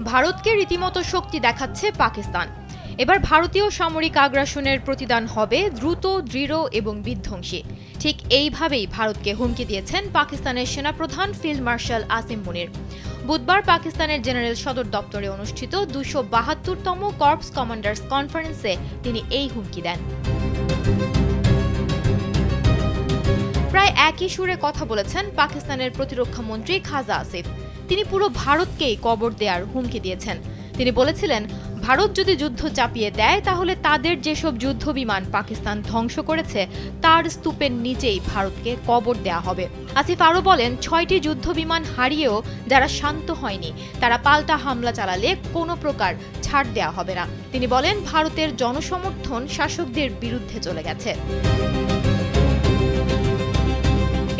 ভারতকে রীতিমতো শক্তি দেখাচ্ছে পাকিস্তান। এবার ভারতীয় সামরিক আগ্রাসনের প্রতিদান হবে দ্রুত, দৃঢ় এবং বিধ্বংসী। ঠিক এইভাবেই ভারতকে হুমকি দিয়েছেন পাকিস্তানের সেনাপ্রধান ফিল্ড মার্শাল আসিম মুনির। বুধবার পাকিস্তানের জেনারেল সদর দপ্তরে অনুষ্ঠিত ২৭২তম কর্পস কমান্ডার্স কনফারেন্সে তিনি এই হুমকি দেন। প্রায় একই সুরে কথা বলেছেন পাকিস্তানের প্রতিরক্ষা মন্ত্রী খাজা আসিফ। তিনি পুরো ভারতকেই কবর দেওয়ার হুমকি দিয়েছেন। তিনি বলেছিলেন, ভারত যদি যুদ্ধ চাপিয়ে দেয় তাহলে তাদের যেসব যুদ্ধ বিমান পাকিস্তান ধ্বংস করেছে তার স্তূপের নিচেই ভারতকে কবর দেয়া হবে। আসিফ আরও বলেন, ৬টি যুদ্ধ বিমান হারিয়েও যারা শান্ত হয়নি তারা পাল্টা হামলা চালালে কোনো প্রকার ছাড় দেয়া হবে না। তিনি বলেন, ভারতের জনসমর্থন শাসকদের বিরুদ্ধে চলে গেছে।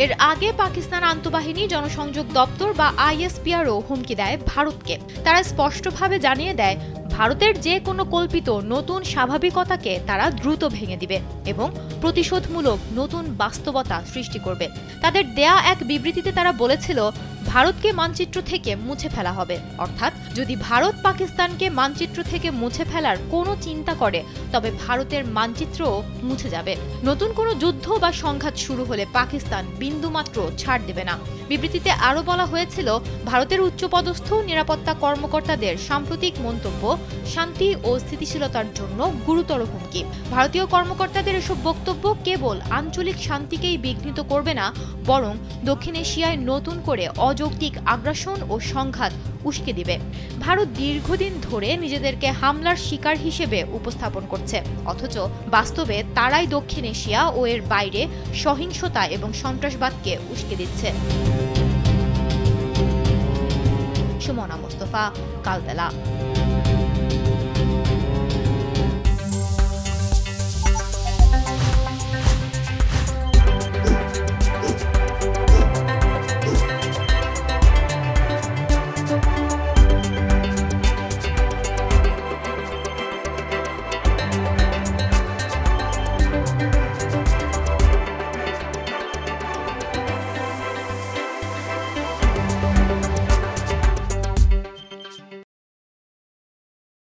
এর আগে পাকিস্তান আন্তঃবাহিনী জনসংযোগ দপ্তর বা আইএসপিআরও হুমকি দেয় ভারতকে। তারা স্পষ্টভাবে জানিয়ে দেয়, ভারতের যে কোনো কল্পিত নতুন স্বাভাবিকতাকে তারা দ্রুত ভেঙে দিবে এবং প্রতিশোধমূলক নতুন বাস্তবতা সৃষ্টি করবে। তাদের দেয়া এক বিবৃতিতে তারা বলেছিল, ভারতকে মানচিত্র থেকে মুছে ফেলা হবে। অর্থাৎ যদি ভারত পাকিস্তানকে মানচিত্র থেকে মুছে ফেলার কোনো চিন্তা করে তবে ভারতের মানচিত্রও মুছে যাবে। নতুন কোনো যুদ্ধ বা সংঘাত শুরু হলে পাকিস্তান বিন্দুমাত্র ছাড় দেবে না। বিবৃতিতে আরও বলা হয়েছিল, ভারতের উচ্চপদস্থ নিরাপত্তা কর্মকর্তাদের সাম্প্রতিক মন্তব্য শান্তি ও স্থিতিশীলতার জন্য গুরুতর হুমকি। ভারতীয় কর্মকর্তাদের এসব বক্তব্য কেবল আঞ্চলিক শান্তিকেই বিঘ্নিত করবে না, বরং দক্ষিণ এশিয়ায় নতুন করে অযৌক্তিক আগ্রাসন ও সংঘাত উস্কে দিবে। ভারত দীর্ঘদিন ধরে নিজেদেরকে হামলার শিকার হিসেবে উপস্থাপন করছে, অথচ বাস্তবে তারাই দক্ষিণ এশিয়া ও এর বাইরে সহিংসতা এবং সন্ত্রাসবাদকে উস্কে দিচ্ছে। সুমনা মুস্তফা, কালবেলা।